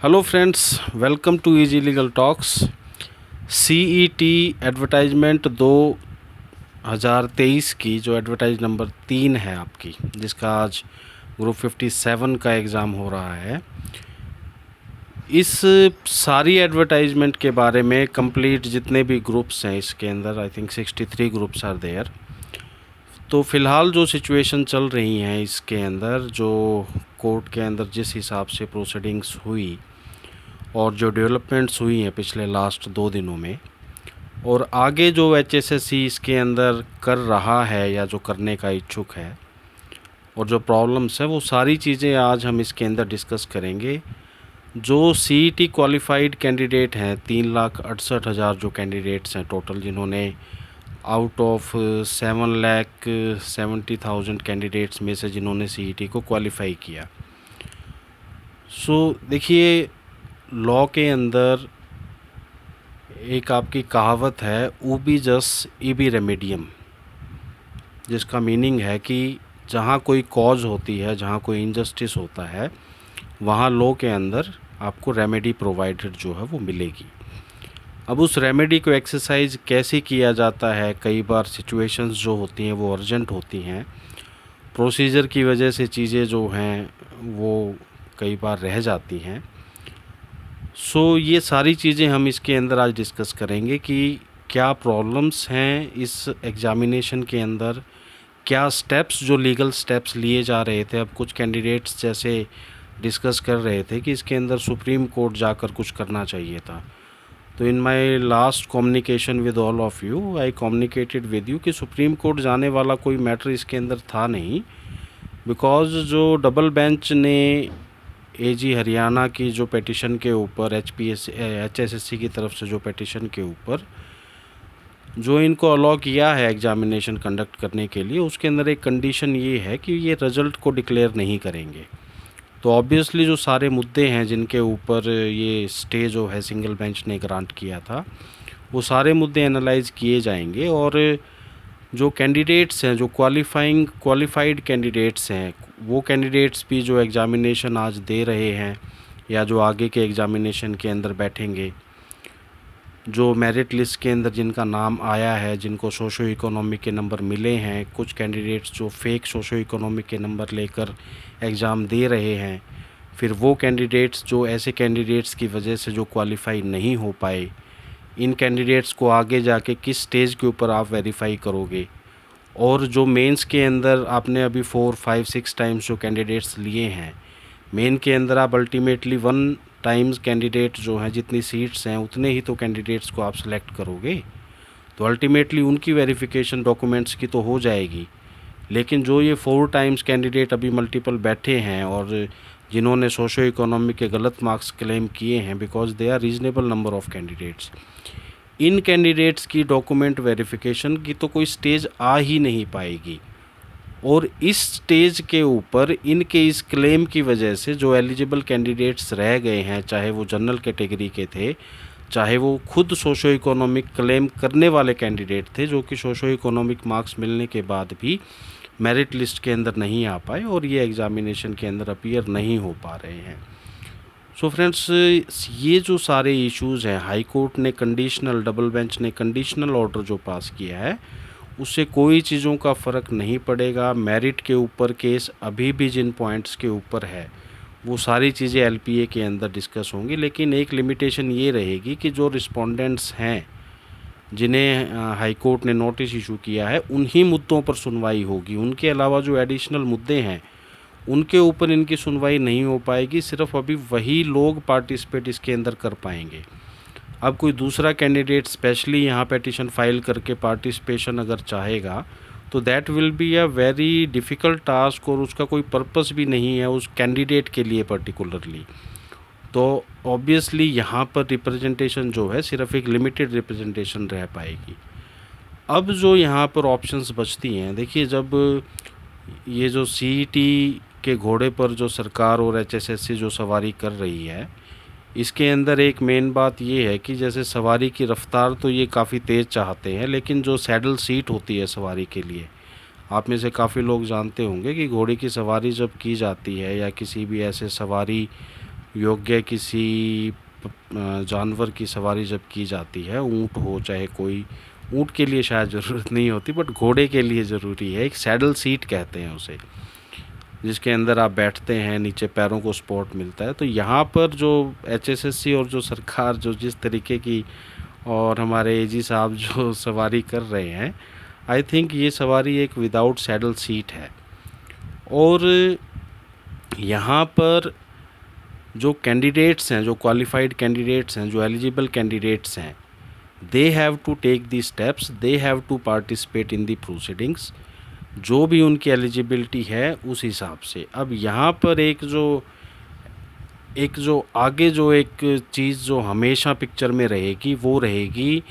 Hello friends, welcome to easy legal talks. CET advertisement 2023 की जो advertise number 3 है आपकी, जिसका आज ग्रुप 57 का एग्ज़ाम हो रहा है, इस सारी एडवर्टाइजमेंट के बारे में कंप्लीट जितने भी ग्रुप्स हैं इसके अंदर, I think 63 groups are there. तो फ़िलहाल जो सिचुएशन चल रही हैं इसके अंदर, जो कोर्ट के अंदर जिस हिसाब से प्रोसीडिंग्स हुई और जो डेवलपमेंट्स हुई हैं पिछले लास्ट 2 दिनों में, और आगे जो एचएसएससी इसके अंदर कर रहा है या जो करने का इच्छुक है, और जो प्रॉब्लम्स है, वो सारी चीज़ें आज हम इसके अंदर डिस्कस करेंगे। जो सीईटी क्वालिफाइड कैंडिडेट हैं, 3,68,000 जो कैंडिडेट्स हैं टोटल, जिन्होंने आउट ऑफ 7,70,000 कैंडिडेट्स में से जिन्होंने सीईटी को क्वालिफाई किया। देखिए, लॉ के अंदर एक आपकी कहावत है, ऊबी जस इबी रेमेडियम, जिसका मीनिंग है कि जहाँ कोई कॉज होती है, जहाँ कोई इनजस्टिस होता है, वहाँ लॉ के अंदर आपको रेमेडी प्रोवाइडेड जो है वो मिलेगी। अब उस रेमेडी को एक्सरसाइज कैसे किया जाता है, कई बार सिचुएशंस जो होती हैं वो अर्जेंट होती हैं, प्रोसीजर की वजह से चीज़ें जो हैं वो कई बार रह जाती हैं। ये सारी चीज़ें हम इसके अंदर आज डिस्कस करेंगे कि क्या प्रॉब्लम्स हैं इस एग्ज़ामिनेशन के अंदर, क्या स्टेप्स, जो लीगल स्टेप्स लिए जा रहे थे। अब कुछ कैंडिडेट्स जैसे डिस्कस कर रहे थे कि इसके अंदर सुप्रीम कोर्ट जाकर कुछ करना चाहिए था। तो in my last communication with all of you, I communicated with you कि सुप्रीम कोर्ट जाने वाला कोई मैटर इसके अंदर था नहीं, बिकॉज़ जो डबल बेंच ने एजी हरियाणा की जो पेटिशन के ऊपर एचएसएससी की तरफ से जो पेटिशन के ऊपर जो इनको अलाउ किया है एग्ज़ामिनेशन कंडक्ट करने के लिए, उसके अंदर एक कंडीशन ये है कि ये रिज़ल्ट को डिक्लेयर नहीं करेंगे। तो ऑब्वियसली जो सारे मुद्दे हैं जिनके ऊपर ये स्टे जो है सिंगल बेंच ने ग्रांट किया था, वो सारे मुद्दे एनालाइज किए जाएंगे। और जो कैंडिडेट्स हैं, जो क्वालिफाइड कैंडिडेट्स हैं, वो कैंडिडेट्स भी जो एग्ज़ामिनेशन आज दे रहे हैं या जो आगे के एग्ज़ामिनेशन के अंदर बैठेंगे, जो मेरिट लिस्ट के अंदर जिनका नाम आया है, जिनको सोशो इकोनॉमिक के नंबर मिले हैं, कुछ कैंडिडेट्स जो फेक सोशो इकोनॉमिक के नंबर लेकर एग्ज़ाम दे रहे हैं, फिर वो कैंडिडेट्स जो ऐसे कैंडिडेट्स की वजह से जो क्वालिफाई नहीं हो पाए, इन कैंडिडेट्स को आगे जाके किस स्टेज के ऊपर आप वेरीफाई करोगे। और जो मेंस के अंदर आपने अभी 4, 5, 6 टाइम्स जो कैंडिडेट्स लिए हैं, मेन के अंदर आप अल्टीमेटली 1 टाइम्स कैंडिडेट जो हैं, जितनी सीट्स हैं उतने ही तो कैंडिडेट्स को आप सेलेक्ट करोगे। तो अल्टीमेटली उनकी वेरिफिकेशन डॉक्यूमेंट्स की तो हो जाएगी। लेकिन जो ये 4 टाइम्स कैंडिडेट अभी मल्टीपल बैठे हैं और जिन्होंने सोशो इकोनॉमिक के गलत मार्क्स क्लेम किए हैं, because they are reasonable number of candidates, इन कैंडिडेट्स की डॉक्यूमेंट वेरिफिकेशन की तो कोई स्टेज आ ही नहीं पाएगी। और इस स्टेज के ऊपर इनके इस क्लेम की वजह से जो एलिजिबल कैंडिडेट्स रह गए हैं, चाहे वो जनरल कैटेगरी के थे, चाहे वो खुद सोशो इकोनॉमिक क्लेम करने वाले कैंडिडेट थे, जो कि सोशो इकोनॉमिक मार्क्स मिलने के बाद भी मेरिट लिस्ट के अंदर नहीं आ पाए और ये एग्ज़ामिनेशन के अंदर अपीयर नहीं हो पा रहे हैं। फ्रेंड्स, ये जो सारे इश्यूज़ हैं, हाई कोर्ट ने कंडीशनल, डबल बेंच ने कंडीशनल ऑर्डर जो पास किया है, उससे कोई चीज़ों का फ़र्क नहीं पड़ेगा। मेरिट के ऊपर केस अभी भी जिन पॉइंट्स के ऊपर है, वो सारी चीज़ें एलपीए के अंदर डिस्कस होंगी। लेकिन एक लिमिटेशन ये रहेगी कि जो रिस्पोंडेंट्स हैं, जिन्हें हाई कोर्ट ने नोटिस इशू किया है, उन्हीं मुद्दों पर सुनवाई होगी। उनके अलावा जो एडिशनल मुद्दे हैं, उनके ऊपर इनकी सुनवाई नहीं हो पाएगी। सिर्फ अभी वही लोग पार्टिसिपेट इसके अंदर कर पाएंगे। अब कोई दूसरा कैंडिडेट स्पेशली यहाँ पेटिशन फाइल करके पार्टिसिपेशन अगर चाहेगा, तो that will be a very difficult task, और उसका कोई पर्पस भी नहीं है उस कैंडिडेट के लिए पर्टिकुलरली। तो ऑब्वियसली यहाँ पर रिप्रेजेंटेशन जो है सिर्फ एक लिमिटेड रिप्रेजेंटेशन रह पाएगी। अब जो यहाँ पर ऑप्शंस बचती हैं, देखिए, जब ये जो सीईटी के घोड़े पर जो सरकार और एचएसएससी जो सवारी कर रही है, इसके अंदर एक मेन बात ये है कि जैसे सवारी की रफ़्तार तो ये काफ़ी तेज़ चाहते हैं, लेकिन जो सैडल सीट होती है सवारी के लिए, आप में से काफ़ी लोग जानते होंगे कि घोड़े की सवारी जब की जाती है या किसी भी ऐसे सवारी योग्य किसी जानवर की सवारी जब की जाती है, ऊँट हो चाहे कोई, ऊँट के लिए शायद ज़रूरत नहीं होती बट घोड़े के लिए ज़रूरी है, एक सैडल सीट कहते हैं उसे, जिसके अंदर आप बैठते हैं, नीचे पैरों को सपोर्ट मिलता है। तो यहाँ पर जो एचएसएससी और जो सरकार जो जिस तरीके की और हमारे एजी साहब जो सवारी कर रहे हैं, आई थिंक ये सवारी एक विदाउट सैडल सीट है। और यहाँ पर जो कैंडिडेट्स हैं, जो क्वालिफाइड कैंडिडेट्स हैं, जो एलिजिबल कैंडिडेट्स हैं, they have to take the steps, they have to participate in the proceedings, जो भी उनकी एलिजिबिलिटी है उस हिसाब से। अब यहाँ पर एक जो आगे जो एक चीज़ जो हमेशा पिक्चर में रहेगी वो रहेगी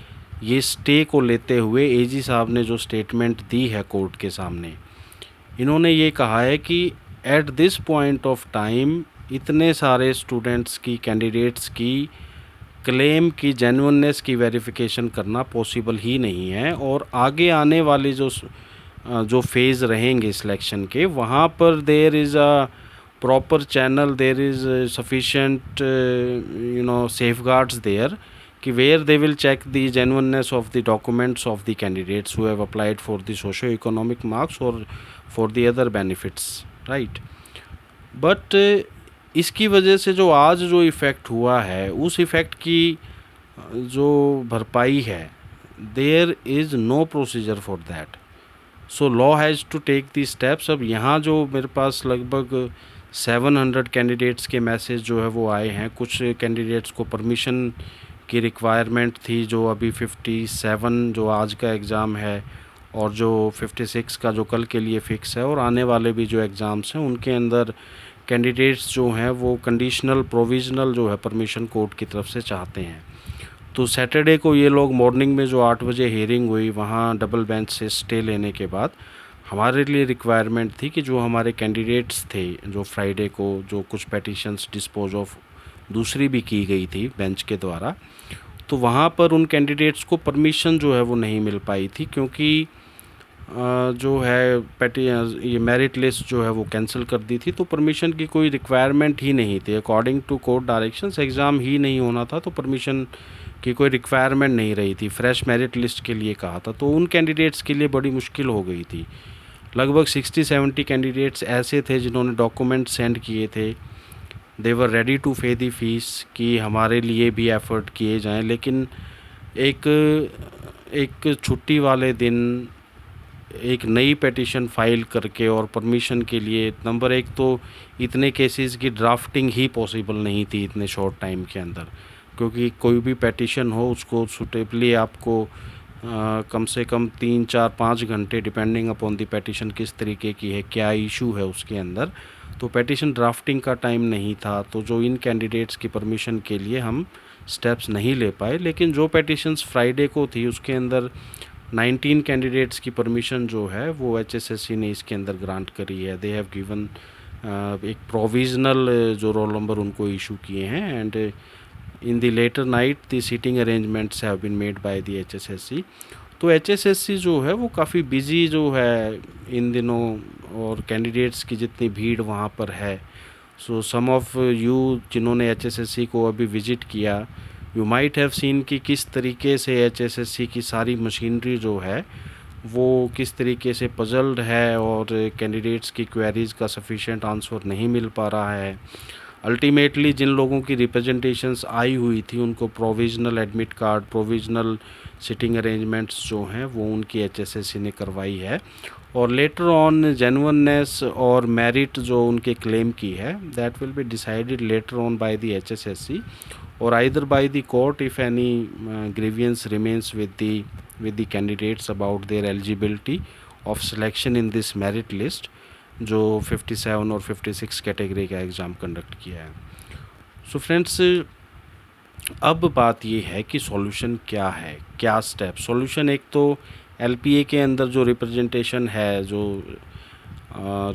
ये स्टे को लेते हुए एजी साहब ने जो स्टेटमेंट दी है कोर्ट के सामने, इन्होंने ये कहा है कि at this point of time इतने सारे स्टूडेंट्स की, कैंडिडेट्स की क्लेम की जेन्युइननेस की वेरिफिकेशन करना पॉसिबल ही नहीं है, और आगे आने वाले जो फेज़ रहेंगे सिलेक्शन के, वहाँ पर there is a proper channel, there is sufficient safeguards there, कि where they will check the genuineness of the documents of the candidates who have applied for the socio-economic marks or for the other benefits, right? But इसकी वजह से जो आज जो effect हुआ है, उस इफ़ेक्ट की जो भरपाई है, there is no procedure for that, so law has to take the steps. अब यहाँ जो मेरे पास लगभग 700 कैंडिडेट्स के मैसेज जो है वो आए हैं। कुछ कैंडिडेट्स को परमिशन की रिक्वायरमेंट थी, जो अभी 57 जो आज का एग्ज़ाम है और जो 56 का जो कल के लिए फ़िक्स है, और आने वाले भी जो एग्ज़ाम्स हैं उनके अंदर कैंडिडेट्स जो हैं वो कंडीशनल प्रोविज़नल जो है परमिशन कोर्ट की तरफ से चाहते हैं। तो सैटरडे को ये लोग मॉर्निंग में जो 8 बजे हियरिंग हुई, वहाँ डबल बेंच से स्टे लेने के बाद हमारे लिए रिक्वायरमेंट थी कि जो हमारे कैंडिडेट्स थे, जो फ्राइडे को जो कुछ पेटिशन्स डिस्पोज ऑफ दूसरी भी की गई थी बेंच के द्वारा, तो वहाँ पर उन कैंडिडेट्स को परमिशन जो है वो नहीं मिल पाई थी, क्योंकि जो है ये मेरिट लिस्ट जो है वो कैंसिल कर दी थी, तो परमिशन की कोई रिक्वायरमेंट ही नहीं थी। According to court directions exam ही नहीं होना था, तो परमिशन की कोई रिक्वायरमेंट नहीं रही थी, फ्रेश मेरिट लिस्ट के लिए कहा था। तो उन कैंडिडेट्स के लिए बड़ी मुश्किल हो गई थी। लगभग 60-70 कैंडिडेट्स ऐसे थे जिन्होंने डॉक्यूमेंट सेंड किए थे, दे वर रेडी टू पे दी फीस कि हमारे लिए भी एफ़र्ट किए जाएं, लेकिन एक छुट्टी वाले दिन एक नई पेटिशन फाइल करके और परमिशन के लिए, नंबर एक तो इतने केसेस की ड्राफ्टिंग ही पॉसिबल नहीं थी इतने शॉर्ट टाइम के अंदर, क्योंकि कोई भी पेटिशन हो उसको सुटेबली आपको कम से कम 3-4-5 घंटे, डिपेंडिंग अपॉन दी पेटिशन किस तरीके की है, क्या इशू है उसके अंदर, तो पेटिशन ड्राफ्टिंग का टाइम नहीं था। तो जो इन कैंडिडेट्स की परमिशन के लिए हम स्टेप्स नहीं ले पाए, लेकिन जो पेटिशन्स फ्राइडे को थी उसके अंदर 19 कैंडिडेट्स की परमिशन जो है वो एचएसएससी ने इसके अंदर ग्रांट करी है। दे हैव गिवन एक प्रोविज़नल जो रोल नंबर उनको इशू किए हैं, and in the later night the seating arrangements have been made by the HSSC. तो एचएसएससी जो है वो काफ़ी बिजी जो है इन दिनों, और कैंडिडेट्स की जितनी भीड़ वहाँ पर है, सो सम ऑफ यू जिन्होंने एचएसएससी को अभी विज़िट किया, यू माइट हैव सीन कि किस तरीके से एचएसएससी की सारी मशीनरी जो है वो किस तरीके से पजल्ड है, और कैंडिडेट्स की क्वेरीज़ का सफिशिएंट आंसर नहीं मिल पा रहा है। अल्टीमेटली जिन लोगों की रिप्रेजेंटेशंस आई हुई थी उनको provisional admit card, provisional sitting arrangements जो हैं वो उनकी एचएसएससी ने करवाई है, और लेटर ऑन जेन्युइननेस और मेरिट जो उनके क्लेम की है, that will be decided later on by the HSSC or either by the court if any grievance remains with the candidates about their eligibility of selection in this merit list जो 57 और 56 category का exam conduct किया है। So friends, अब बात ये है कि सॉल्यूशन क्या है, क्या स्टेप सॉल्यूशन। एक तो एलपीए के अंदर जो रिप्रेजेंटेशन है, जो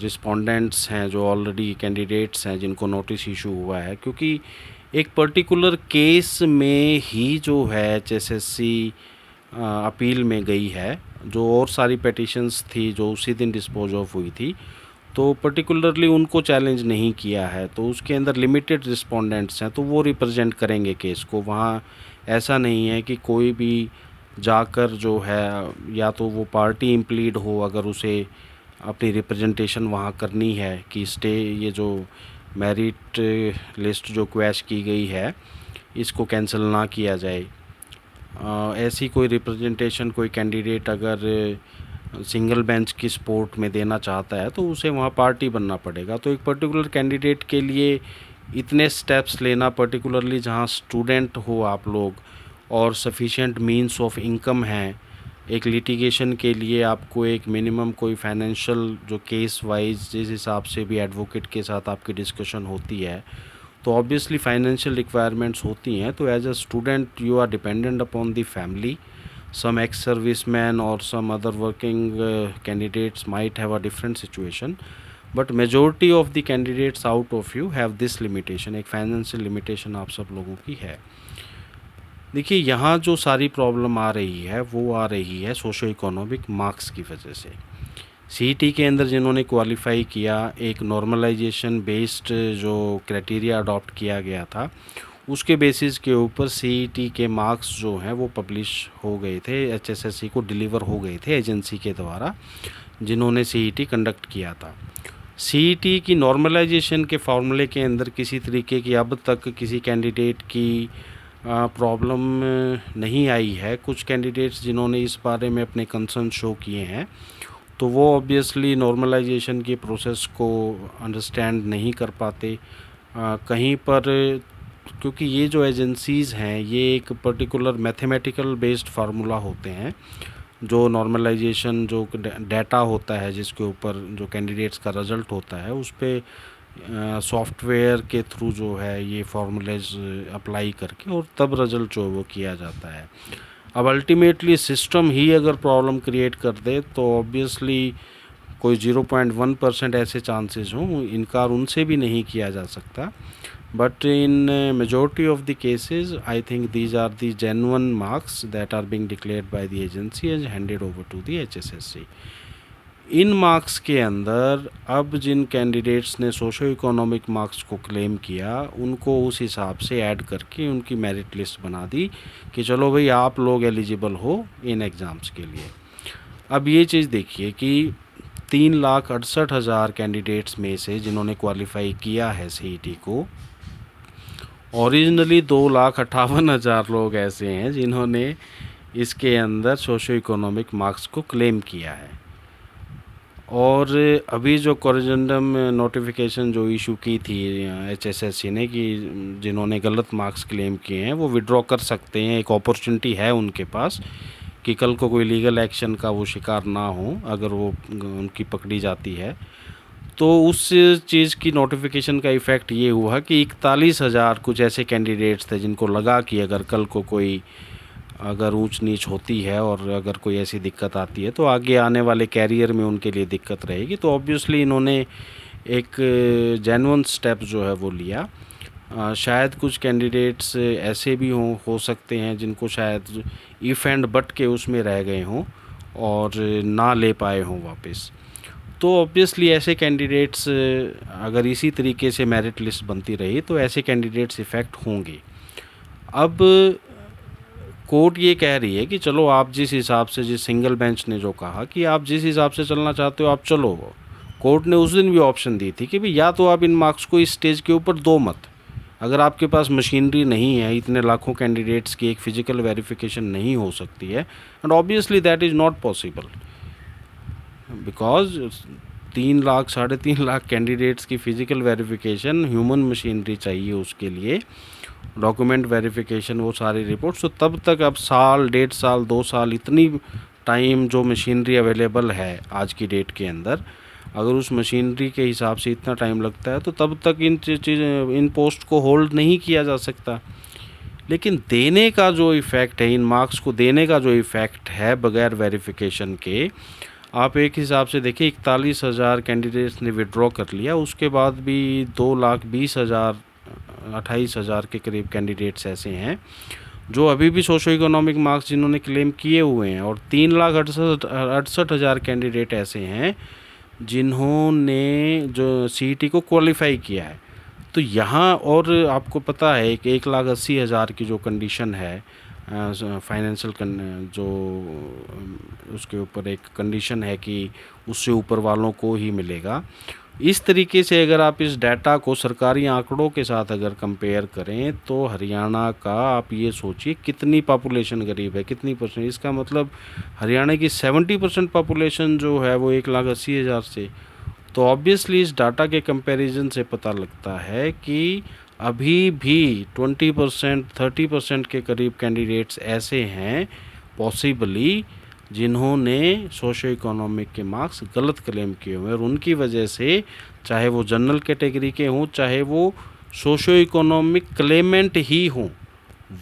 रिस्पोंडेंट्स हैं, जो ऑलरेडी कैंडिडेट्स हैं जिनको नोटिस इशू हुआ है, क्योंकि एक पर्टिकुलर केस में ही जो है एचएसएससी अपील में गई है, जो और सारी पेटिशन्स थी जो उसी दिन डिस्पोज ऑफ हुई थी, तो पर्टिकुलरली उनको चैलेंज नहीं किया है, तो उसके अंदर लिमिटेड रिस्पोंडेंट्स हैं, तो वो रिप्रेजेंट करेंगे केस को। वहाँ ऐसा नहीं है कि कोई भी जाकर जो है, या तो वो पार्टी इम्प्लीड हो अगर उसे अपनी रिप्रेजेंटेशन वहाँ करनी है कि स्टे, ये जो मेरिट लिस्ट जो क्वैश की गई है इसको कैंसिल ना किया जाए। ऐसी कोई रिप्रेजेंटेशन कोई कैंडिडेट अगर सिंगल बेंच की सपोर्ट में देना चाहता है तो उसे वहाँ पार्टी बनना पड़ेगा। तो एक पर्टिकुलर कैंडिडेट के लिए इतने स्टेप्स लेना, पर्टिकुलरली जहाँ स्टूडेंट हो आप लोग और सफिशिएंट मींस ऑफ इनकम है, एक लिटिगेशन के लिए आपको एक मिनिमम कोई फाइनेंशियल जो केस वाइज जिस हिसाब से भी एडवोकेट के साथ आपकी डिस्कशन होती है तो ऑब्वियसली फाइनेंशियल रिक्वायरमेंट्स होती हैं। तो as a student you are dependent upon the family. some ex-servicemen or some other working candidates might have a different situation, but majority of the candidates out of you have this limitation, एक financial limitation आप सब लोगों की है। देखिए यहाँ जो सारी प्रॉब्लम आ रही है वो आ रही है सोशो इकोनॉमिक मार्क्स की वजह से। सीईटी के अंदर जिन्होंने क्वालिफाई किया, एक नॉर्मलाइजेशन बेस्ड जो क्राइटेरिया अडॉप्ट किया गया था उसके बेसिस के ऊपर सीईटी के मार्क्स जो हैं वो पब्लिश हो गए थे, एचएसएससी को डिलीवर हो गए थे एजेंसी के द्वारा जिन्होंने सीईटी कंडक्ट किया था। सीईटी की नॉर्मलाइजेशन के फार्मूले के अंदर किसी तरीके की अब तक किसी कैंडिडेट की प्रॉब्लम नहीं आई है। कुछ कैंडिडेट्स जिन्होंने इस बारे में अपने कंसर्न शो किए हैं तो वो ऑब्वियसली नॉर्मलाइजेशन की प्रोसेस को अंडरस्टैंड नहीं कर पाते कहीं पर, क्योंकि ये जो एजेंसीज़ हैं ये एक पर्टिकुलर मैथमेटिकल बेस्ड फार्मूला होते हैं। जो नॉर्मलाइजेशन जो डाटा होता है जिसके ऊपर जो कैंडिडेट्स का रिज़ल्ट होता है उस पर सॉफ्टवेयर के थ्रू जो है ये फार्मूलेज अप्लाई करके और तब रिज़ल्ट जो वो किया जाता है। अब अल्टीमेटली सिस्टम ही अगर प्रॉब्लम क्रिएट कर दे तो ऑब्वियसली कोई 0.1% ऐसे चांसेस हों, इनकार उनसे भी नहीं किया जा सकता। But in majority of the cases, I think these are the genuine marks that are being declared by the agency and handed over to the HSSC. In marks के अंदर अब जिन कैंडिडेट्स ने सोशो इकोनॉमिक मार्क्स को claim किया उनको उस हिसाब से ऐड करके उनकी मेरिट लिस्ट बना दी कि चलो भाई आप लोग एलिजिबल हो इन एग्ज़ाम्स के लिए। अब ये चीज़ देखिए कि 3,68,000 कैंडिडेट्स में से जिन्होंने क्वालिफाई किया है सीईटी को, ओरिजिनली 2,58,000 लोग ऐसे हैं जिन्होंने इसके अंदर सोशो इकोनॉमिक मार्क्स को क्लेम किया है। और अभी जो कोरिजेंडम नोटिफिकेशन जो इशू की थी एचएसएससी ने कि जिन्होंने गलत मार्क्स क्लेम किए हैं वो विड्रॉ कर सकते हैं, एक अपॉर्चुनिटी है उनके पास कि कल को कोई लीगल एक्शन का वो शिकार ना हो अगर वो उनकी पकड़ी जाती है। तो उस चीज़ की नोटिफिकेशन का इफ़ेक्ट ये हुआ कि 41,000 कुछ ऐसे कैंडिडेट्स थे जिनको लगा कि अगर कल को कोई अगर ऊंच नीच होती है और अगर कोई ऐसी दिक्कत आती है तो आगे आने वाले कैरियर में उनके लिए दिक्कत रहेगी। तो ऑब्वियसली इन्होंने एक जेन्युइन स्टेप जो है वो लिया। शायद कुछ कैंडिडेट्स ऐसे भी हो सकते हैं जिनको शायद इफ़ एंड बट के उसमें रह गए हों और ना ले पाए हों वापस। तो ऑब्वियसली ऐसे कैंडिडेट्स अगर इसी तरीके से मेरिट लिस्ट बनती रही तो ऐसे कैंडिडेट्स इफ़ेक्ट होंगे। अब कोर्ट ये कह रही है कि चलो आप जिस हिसाब से, जिस सिंगल बेंच ने जो कहा कि आप जिस हिसाब से चलना चाहते हो आप चलो। कोर्ट ने उस दिन भी ऑप्शन दी थी कि भाई या तो आप इन मार्क्स को इस स्टेज के ऊपर दो मत, अगर आपके पास मशीनरी नहीं है, इतने लाखों कैंडिडेट्स की एक फ़िज़िकल वेरिफिकेशन नहीं हो सकती है, and obviously that is not possible because 3 lakh 3.5 lakh candidates की फ़िज़िकल वेरिफिकेशन, ह्यूमन मशीनरी चाहिए उसके लिए, डॉक्यूमेंट वेरिफिकेशन, वो सारी रिपोर्ट्स। तो तब तक अब साल, 1.5 साल, 2 साल, इतनी टाइम जो मशीनरी अवेलेबल है आज की डेट के अंदर, अगर उस मशीनरी के हिसाब से इतना टाइम लगता है तो तब तक इन पोस्ट को होल्ड नहीं किया जा सकता। लेकिन देने का जो इफ़ेक्ट है, इन मार्क्स को देने का जो इफ़ेक्ट है बगैर वेरिफिकेशन के, आप एक हिसाब से देखिए 41,000 कैंडिडेट्स ने विड्रॉ कर लिया, उसके बाद भी 2,20,000 28,000 के करीब कैंडिडेट्स ऐसे हैं जो अभी भी सोशो इकोनॉमिक मार्क्स जिन्होंने क्लेम किए हुए हैं, और 3,68,000 कैंडिडेट ऐसे हैं जिन्होंने जो सीईटी को क्वालिफाई किया है। तो यहाँ और आपको पता है कि 1,80,000 की जो कंडीशन है फाइनेंशियल जो उसके ऊपर एक कंडीशन है कि उससे ऊपर वालों को ही मिलेगा। इस तरीके से अगर आप इस डाटा को सरकारी आंकड़ों के साथ अगर कंपेयर करें तो हरियाणा का आप ये सोचिए कितनी पॉपुलेशन गरीब है, कितनी परसेंट। इसका मतलब हरियाणा की 70% पॉपुलेशन जो है वो 1,80,000 से। तो ऑब्वियसली इस डाटा के कंपैरिजन से पता लगता है कि अभी भी 20% 30% के करीब कैंडिडेट्स ऐसे हैं पॉसिबली जिन्होंने सोशो इकोनॉमिक के मार्क्स गलत क्लेम किए हुए हैं, और उनकी वजह से चाहे वो जनरल कैटेगरी के हों चाहे वो सोशो इकोनॉमिक क्लेमेंट ही हों,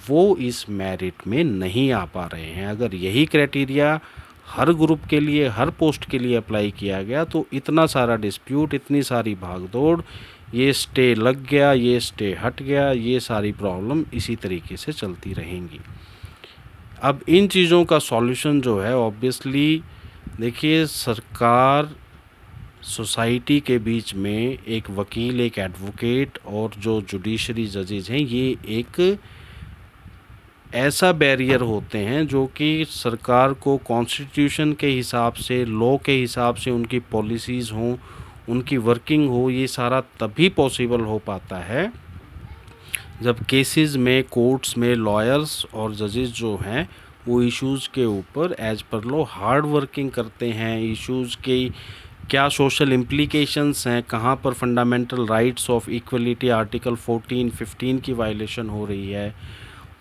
वो इस मेरिट में नहीं आ पा रहे हैं। अगर यही क्राइटेरिया हर ग्रुप के लिए हर पोस्ट के लिए अप्लाई किया गया तो इतना सारा डिस्प्यूट, इतनी सारी भागदौड़, ये स्टे लग गया, ये स्टे हट गया, ये सारी प्रॉब्लम इसी तरीके से चलती रहेंगी। अब इन चीज़ों का सॉल्यूशन जो है ऑब्वियसली देखिए, सरकार सोसाइटी के बीच में एक वकील, एक एडवोकेट और जो जुडिशरी जजेज हैं, ये एक ऐसा बैरियर होते हैं जो कि सरकार को कॉन्स्टिट्यूशन के हिसाब से, लॉ के हिसाब से उनकी पॉलिसीज़ हों, उनकी वर्किंग हो, ये सारा तभी पॉसिबल हो पाता है जब केसेस में कोर्ट्स में लॉयर्स और जजेस जो हैं वो इश्यूज़ के ऊपर as per law hard working करते हैं। इश्यूज़ के क्या सोशल इम्प्लीकेशंस हैं, कहाँ पर fundamental rights of equality article 14, 15 की वायलेशन हो रही है।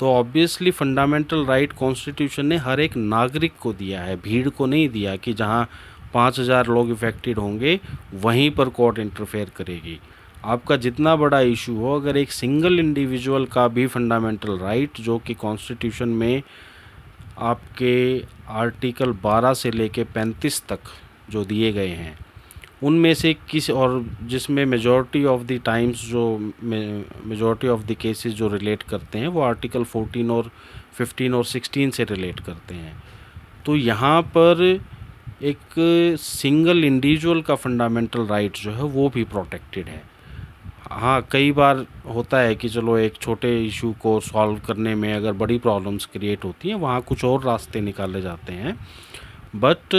तो ऑब्वियसली फंडामेंटल राइट कॉन्स्टिट्यूशन ने हर एक नागरिक को दिया है, भीड़ को नहीं दिया कि जहाँ 5,000 लोग इफ़ेक्टेड होंगे वहीं पर कोर्ट इंटरफेयर करेगी। आपका जितना बड़ा इशू हो, अगर एक सिंगल इंडिविजुअल का भी फंडामेंटल राइट जो कि कॉन्स्टिट्यूशन में आपके आर्टिकल 12 से लेके 35 तक जो दिए गए हैं उनमें से किसी, और जिसमें मेजॉरिटी ऑफ द टाइम्स जो मेजॉरिटी ऑफ द केसेस जो रिलेट करते हैं वो आर्टिकल 14 और 15 और 16 से रिलेट करते हैं। तो यहाँ पर एक सिंगल इंडिविजुअल का फंडामेंटल राइट जो है वो भी प्रोटेक्टेड है। हाँ, कई बार होता है कि चलो एक छोटे इशू को सॉल्व करने में अगर बड़ी प्रॉब्लम्स क्रिएट होती हैं वहाँ कुछ और रास्ते निकाले जाते हैं, but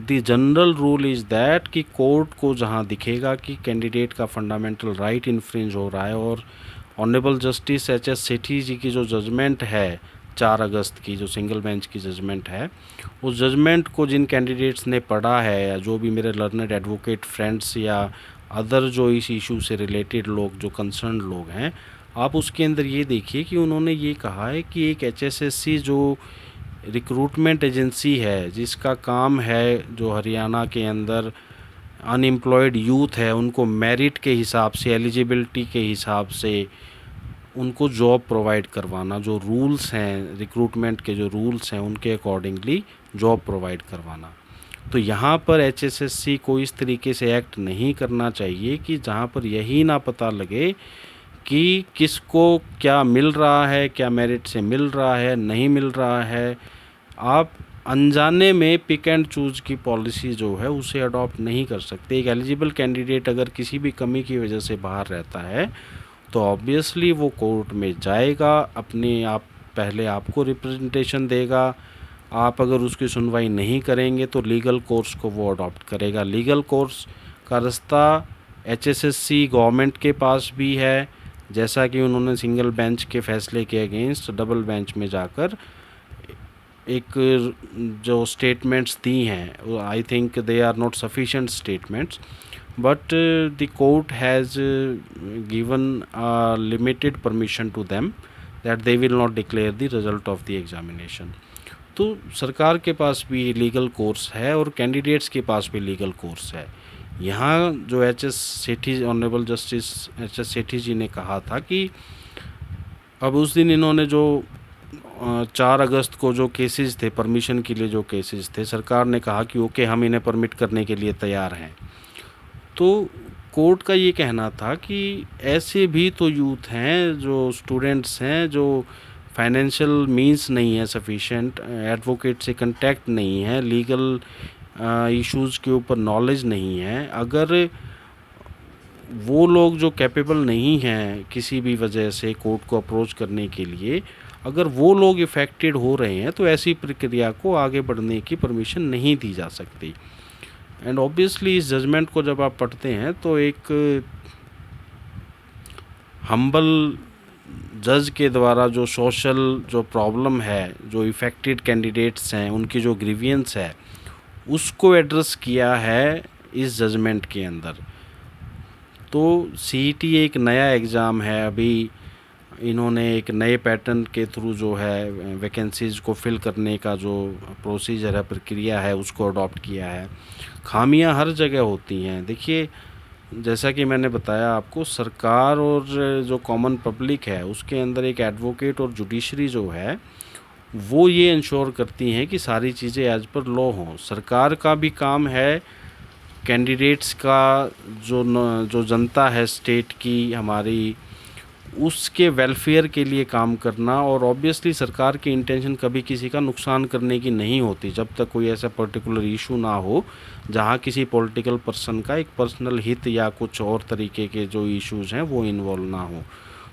the general rule is that कि कोर्ट को जहाँ दिखेगा कि कैंडिडेट का फंडामेंटल राइट इन्फ्रिंज हो रहा है, और ऑनरेबल जस्टिस एच.एस. सेठी जी की जो जजमेंट है 4 अगस्त की, जो सिंगल बेंच की जजमेंट है, उस जजमेंट को जिन कैंडिडेट्स ने पढ़ा है या जो भी मेरे लर्नड एडवोकेट फ्रेंड्स या अदर जो इस इशू से रिलेटेड लोग जो कंसर्न लोग हैं, आप उसके अंदर ये देखिए कि उन्होंने ये कहा है कि एक एचएसएससी जो रिक्रूटमेंट एजेंसी है जिसका काम है जो हरियाणा के अंदर अनएम्प्लॉयड यूथ है उनको मेरिट के हिसाब से, एलिजिबिलिटी के हिसाब से उनको जॉब प्रोवाइड करवाना, जो रूल्स हैं रिक्रूटमेंट के, जो रूल्स हैं उनके अकॉर्डिंगली जॉब प्रोवाइड करवाना। तो यहाँ पर एचएसएससी को इस तरीके से एक्ट नहीं करना चाहिए कि जहाँ पर यही ना पता लगे कि किसको क्या मिल रहा है, क्या मेरिट से मिल रहा है, नहीं मिल रहा है। आप अनजाने में पिक एंड चूज़ की पॉलिसी जो है उसे अडॉप्ट नहीं कर सकते। एक एलिजिबल कैंडिडेट अगर किसी भी कमी की वजह से बाहर रहता है तो ऑब्वियसली वो कोर्ट में जाएगा, अपने आप पहले आपको रिप्रेजेंटेशन देगा। आप अगर उसकी सुनवाई नहीं करेंगे तो लीगल कोर्स को वो अडॉप्ट करेगा। लीगल कोर्स का रास्ता एचएसएससी गवर्नमेंट के पास भी है, जैसा कि उन्होंने सिंगल बेंच के फैसले के अगेंस्ट डबल बेंच में जाकर एक जो स्टेटमेंट्स दी हैं, I think they are not sufficient statements, but the court has given a limited permission to them that they will not declare the result of the examination। तो सरकार के पास भी लीगल कोर्स है और कैंडिडेट्स के पास भी लीगल कोर्स है। यहाँ जो एच.एस. सेठी, ऑनरेबल जस्टिस एच.एस. सेठी जी ने कहा था कि अब उस दिन इन्होंने जो 4 अगस्त को जो केसेस थे, परमिशन के लिए जो केसेस थे, सरकार ने कहा कि ओके हम इन्हें परमिट करने के लिए तैयार हैं। तो कोर्ट का ये कहना था कि ऐसे भी तो यूथ हैं, जो स्टूडेंट्स हैं, जो फाइनेंशियल मींस नहीं है सफिशिएंट, एडवोकेट से कांटेक्ट नहीं है, लीगल इश्यूज़ के ऊपर नॉलेज नहीं है, अगर वो लोग जो कैपेबल नहीं हैं किसी भी वजह से कोर्ट को अप्रोच करने के लिए, अगर वो लोग इफ़ेक्टेड हो रहे हैं तो ऐसी प्रक्रिया को आगे बढ़ने की परमिशन नहीं दी जा सकती। एंड ऑब्वियसली इस जजमेंट को जब आप पढ़ते हैं तो एक हम्बल जज के द्वारा जो सोशल जो प्रॉब्लम है, जो इफ़ेक्टेड कैंडिडेट्स हैं, उनकी जो ग्रीवियंस है, उसको एड्रेस किया है इस जजमेंट के अंदर। तो सीईटी एक नया एग्ज़ाम है, अभी इन्होंने एक नए पैटर्न के थ्रू जो है वैकेंसीज़ को फिल करने का जो प्रोसीजर है, प्रक्रिया है, उसको अडॉप्ट किया है। खामियां हर जगह होती हैं। देखिए, जैसा कि मैंने बताया आपको, सरकार और जो कॉमन पब्लिक है उसके अंदर एक एडवोकेट और जुडिशरी जो है वो ये इंश्योर करती हैं कि सारी चीज़ें एज पर लॉ हों। सरकार का भी काम है कैंडिडेट्स का जो जनता है स्टेट की हमारी, उसके वेलफेयर के लिए काम करना। और ऑब्वियसली सरकार की इंटेंशन कभी किसी का नुकसान करने की नहीं होती जब तक कोई ऐसा पर्टिकुलर इशू ना हो जहां किसी पॉलिटिकल पर्सन का एक पर्सनल हित या कुछ और तरीके के जो इश्यूज़ हैं वो इन्वॉल्व ना हो।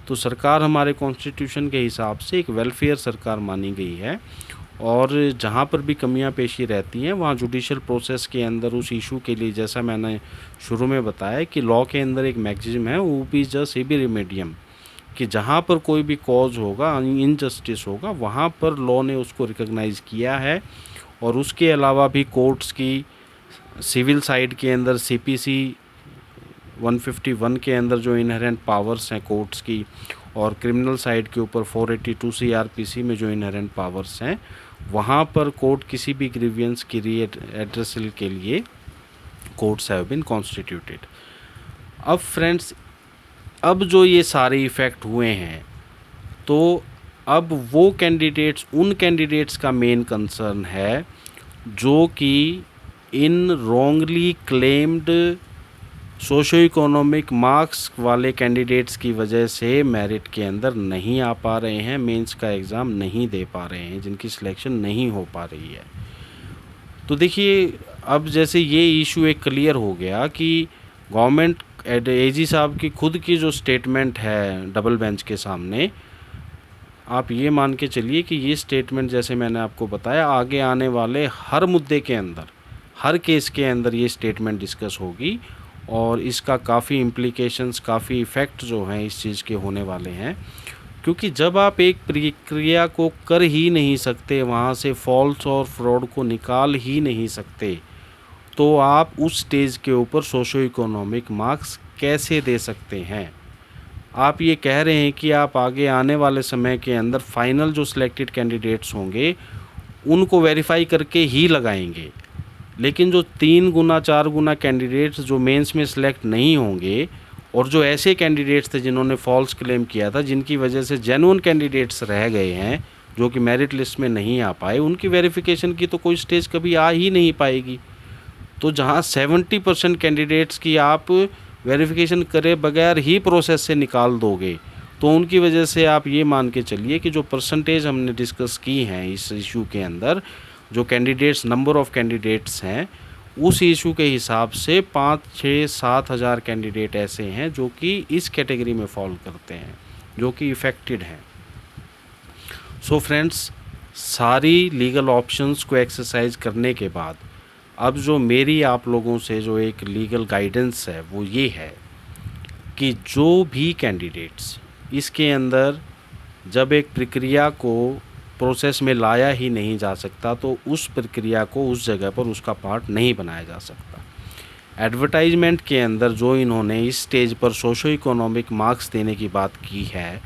तो सरकार हमारे कॉन्स्टिट्यूशन के हिसाब से एक वेलफेयर सरकार मानी गई है, और जहाँ पर भी कमियां पेशी रहती हैं वहाँ जुडिशल प्रोसेस के अंदर उस इशू के लिए, जैसा मैंने शुरू में बताया कि लॉ के अंदर एक मैक्सिम है, वो भी जस्ट इबी रेमेडियम, कि जहाँ पर कोई भी कॉज होगा, इनजस्टिस होगा, वहाँ पर लॉ ने उसको रिकॉग्नाइज़ किया है। और उसके अलावा भी कोर्ट्स की सिविल साइड के अंदर सीपीसी 151 के अंदर जो इनहेरेंट पावर्स हैं कोर्ट्स की, और क्रिमिनल साइड के ऊपर 482 सीआरपीसी में जो इनहेरेंट पावर्स हैं, वहाँ पर कोर्ट किसी भी ग्रीवियंस की एड्रेसल के लिए कोर्ट्स हैव बीन कॉन्स्टिट्यूटेड। अब फ्रेंड्स, अब जो ये सारे इफ़ेक्ट हुए हैं, तो अब वो कैंडिडेट्स, उन कैंडिडेट्स का मेन कंसर्न है जो कि इन wrongly claimed socio economic marks वाले कैंडिडेट्स की वजह से मेरिट के अंदर नहीं आ पा रहे हैं, मेंस का एग्ज़ाम नहीं दे पा रहे हैं, जिनकी सिलेक्शन नहीं हो पा रही है। तो देखिए, अब जैसे ये इशू एक क्लियर हो गया कि गवर्नमेंट एजी साहब की खुद की जो स्टेटमेंट है डबल बेंच के सामने, आप ये मान के चलिए कि ये स्टेटमेंट, जैसे मैंने आपको बताया, आगे आने वाले हर मुद्दे के अंदर, हर केस के अंदर ये स्टेटमेंट डिस्कस होगी, और इसका काफ़ी इम्प्लीकेशंस, काफ़ी इफ़ेक्ट जो हैं इस चीज़ के होने वाले हैं। क्योंकि जब आप एक प्रक्रिया को कर ही नहीं सकते, वहाँ से फॉल्स और फ्रॉड को निकाल ही नहीं सकते, तो आप उस स्टेज के ऊपर सोशो इकोनॉमिक मार्क्स कैसे दे सकते हैं? आप ये कह रहे हैं कि आप आगे आने वाले समय के अंदर फाइनल जो सिलेक्टेड कैंडिडेट्स होंगे उनको वेरीफाई करके ही लगाएंगे, लेकिन जो 3 गुना 4 गुना कैंडिडेट्स जो मेंस में सिलेक्ट नहीं होंगे, और जो ऐसे कैंडिडेट्स थे जिन्होंने फॉल्स क्लेम किया था, जिनकी वजह से जेन्युइन कैंडिडेट्स रह गए हैं जो कि मेरिट लिस्ट में नहीं आ पाए, उनकी वेरिफिकेशन की तो कोई स्टेज कभी आ ही नहीं पाएगी। तो जहां 70% कैंडिडेट्स की आप वेरिफिकेशन करे बगैर ही प्रोसेस से निकाल दोगे, तो उनकी वजह से आप ये मान के चलिए कि जो परसेंटेज हमने डिस्कस की हैं इस इशू के अंदर, जो कैंडिडेट्स, नंबर ऑफ़ कैंडिडेट्स हैं, उस इशू के हिसाब से 5-6-7 हज़ार कैंडिडेट ऐसे हैं जो कि इस कैटेगरी में फॉल करते हैं, जो कि इफ़ेक्टेड हैं। सो फ्रेंड्स, सारी लीगल ऑप्शंस को एक्सरसाइज करने के बाद अब जो मेरी आप लोगों से जो एक लीगल गाइडेंस है वो ये है कि जो भी कैंडिडेट्स इसके अंदर, जब एक प्रक्रिया को प्रोसेस में लाया ही नहीं जा सकता, तो उस प्रक्रिया को उस जगह पर उसका पार्ट नहीं बनाया जा सकता। एडवर्टाइजमेंट के अंदर जो इन्होंने इस स्टेज पर सोशो इकोनॉमिक मार्क्स देने की बात की है,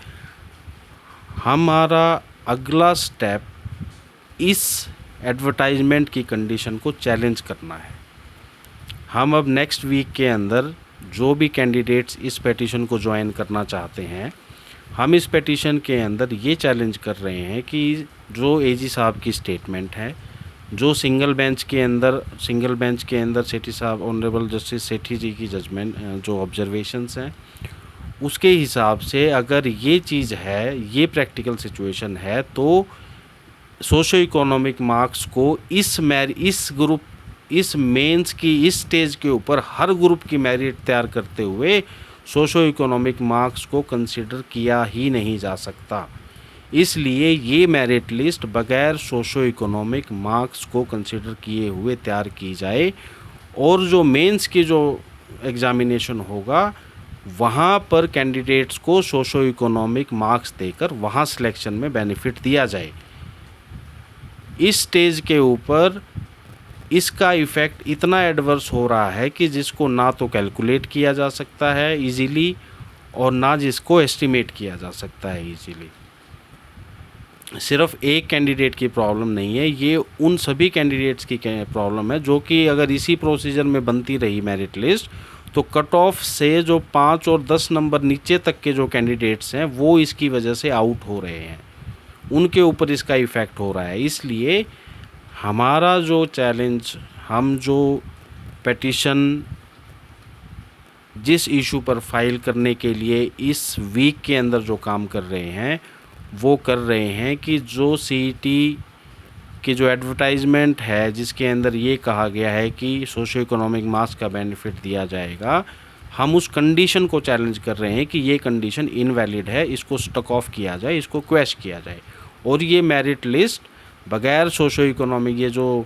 हमारा अगला स्टेप इस एडवर्टाइजमेंट की कंडीशन को चैलेंज करना है। हम अब नेक्स्ट वीक के अंदर जो भी कैंडिडेट्स इस पेटिशन को ज्वाइन करना चाहते हैं, हम इस पेटिशन के अंदर ये चैलेंज कर रहे हैं कि जो एजी साहब की स्टेटमेंट है, जो सिंगल बेंच के अंदर सेठी साहब, ऑनरेबल जस्टिस सेठी जी की जजमेंट, जो ऑब्जर्वेशंस हैं, उसके हिसाब से अगर ये चीज़ है, ये प्रैक्टिकल सिचुएशन है, तो सोशो इकोनॉमिक मार्क्स को इस ग्रुप इस मेंस की इस स्टेज के ऊपर हर ग्रुप की मेरिट तैयार करते हुए सोशो इकोनॉमिक मार्क्स को कंसिडर किया ही नहीं जा सकता। इसलिए ये मेरिट लिस्ट बगैर सोशो इकोनॉमिक मार्क्स को कंसिडर किए हुए तैयार की जाए, और जो मेंस की जो एग्ज़ामिनेशन होगा वहाँ पर कैंडिडेट्स को सोशो इकोनॉमिक मार्क्स देकर वहाँ सिलेक्शन में बेनिफिट दिया जाए। इस स्टेज के ऊपर इसका इफ़ेक्ट इतना एडवर्स हो रहा है कि जिसको ना तो कैलकुलेट किया जा सकता है इजीली, और ना जिसको एस्टिमेट किया जा सकता है इजीली। सिर्फ एक कैंडिडेट की प्रॉब्लम नहीं है, ये उन सभी कैंडिडेट्स की प्रॉब्लम है जो कि अगर इसी प्रोसीजर में बनती रही मेरिट लिस्ट, तो कट ऑफ से जो 5 और 10 नंबर नीचे तक के जो कैंडिडेट्स हैं वो इसकी वजह से आउट हो रहे हैं, उनके ऊपर इसका इफ़ेक्ट हो रहा है। इसलिए हमारा जो चैलेंज, हम जो पेटिशन जिस इशू पर फाइल करने के लिए इस वीक के अंदर जो काम कर रहे हैं वो कर रहे हैं कि जो सीईटी की जो एडवर्टाइजमेंट है जिसके अंदर ये कहा गया है कि सोशो इकोनॉमिक मार्क्स का बेनिफिट दिया जाएगा, हम उस कंडीशन को चैलेंज कर रहे हैं कि ये कंडीशन इनवैलिड है, इसको स्टक ऑफ किया जाए, इसको क्वेश किया जाए। और ये मेरिट लिस्ट बगैर सोशो इकोनॉमिक, ये जो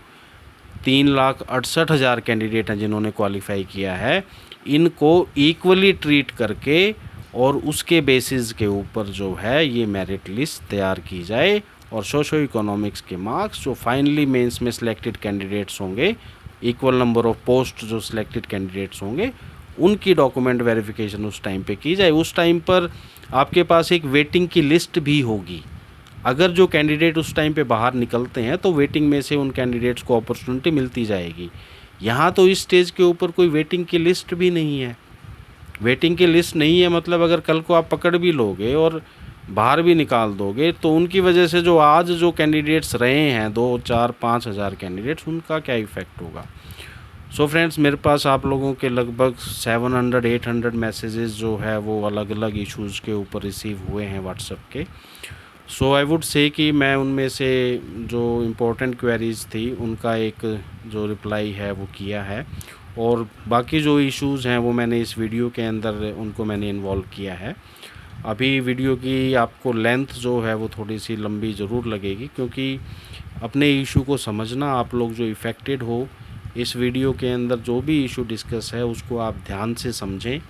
3,68,000 कैंडिडेट हैं जिन्होंने क्वालिफाई किया है, इनको इक्वली ट्रीट करके और उसके बेसिस के ऊपर जो है ये मेरिट लिस्ट तैयार की जाए, और सोशो इकोनॉमिक्स के मार्क्स जो फाइनली मेंस में सिलेक्टेड कैंडिडेट्स होंगे, इक्वल नंबर ऑफ पोस्ट जो सिलेक्टेड कैंडिडेट्स होंगे, उनकी डॉक्यूमेंट वेरिफिकेशन उस टाइम पे की जाए। उस टाइम पर आपके पास एक वेटिंग की लिस्ट भी होगी। अगर जो कैंडिडेट उस टाइम पे बाहर निकलते हैं तो वेटिंग में से उन कैंडिडेट्स को अपॉर्चुनिटी मिलती जाएगी। यहाँ तो इस स्टेज के ऊपर कोई वेटिंग की लिस्ट भी नहीं है। वेटिंग की लिस्ट नहीं है मतलब अगर कल को आप पकड़ भी लोगे और बाहर भी निकाल दोगे तो उनकी वजह से जो आज जो कैंडिडेट्स रहे हैं 2, 4, 5 हज़ार कैंडिडेट्स, उनका क्या इफ़ेक्ट होगा। सो फ्रेंड्स, मेरे पास आप लोगों के लगभग 700-800 मैसेजेस जो है वो अलग अलग इश्यूज़ के ऊपर रिसीव हुए हैं व्हाट्सएप के। सो आई वुड से कि मैं उनमें से जो इम्पोर्टेंट क्वेरीज़ थी उनका एक जो रिप्लाई है वो किया है, और बाकी जो इश्यूज़ हैं वो मैंने इस वीडियो के अंदर उनको मैंने इन्वॉल्व किया है। अभी वीडियो की आपको लेंथ जो है वो थोड़ी सी लंबी ज़रूर लगेगी, क्योंकि अपने इशू को समझना, आप लोग जो इफ़ेक्टेड हो इस वीडियो के अंदर जो भी इशू डिस्कस है उसको आप ध्यान से समझें।